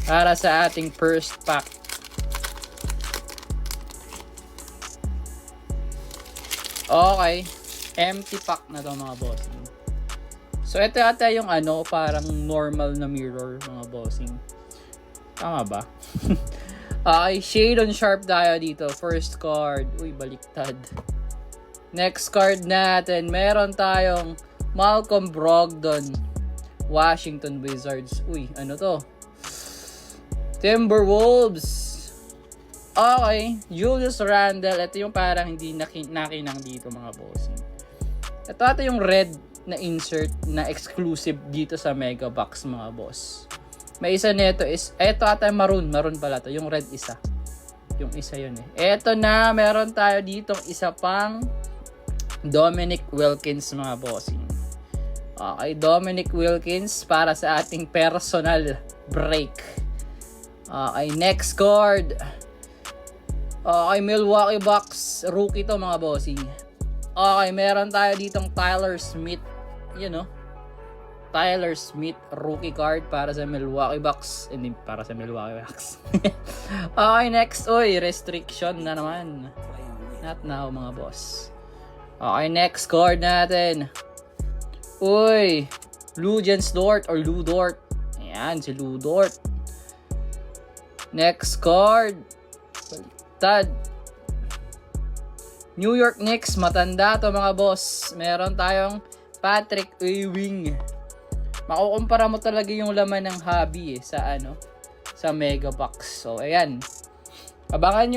para sa ating first pack. Okay, empty pack na to mga bossing. So ito ata yung parang normal na mirror mga bossing. Tama ba? Okay, Shade on Sharp tayo dito. First card. Uy, baliktad. Next card natin, meron tayong Malcolm Brogdon, Washington Wizards. Uy, ano to? Timberwolves. Okay, Julius Randle. Ito yung parang hindi nakinang dito mga bossing. Ito ata yung red na insert na exclusive dito sa Mega Box mga boss. May isa nito is, ito ata maroon pala to. Yung red isa. Yung isa yun eh. Ito na, meron tayo ditong isa pang Dominic Wilkins mga bossing. Okay, Dominic Wilkins para sa ating personal break. Okay, next card. Okay, Milwaukee Bucks. Rookie to mga bossing. Okay, meron tayo ditong Tyler Smith. Tyler Smith rookie card para sa Milwaukee Bucks. Hindi para sa Milwaukee Bucks. Okay, next. Uy, restriction na naman. Not now mga boss. Okay, next card natin. Uy, Lugens Dort or Lu Dort. Ayan, si Lu Dort. Next card. Tad. New York Knicks, matanda to mga boss. Meron tayong Patrick Ewing. Makukumpara mo talaga yung laman ng hobby sa sa Mega Box. So ayan. Abangan nyo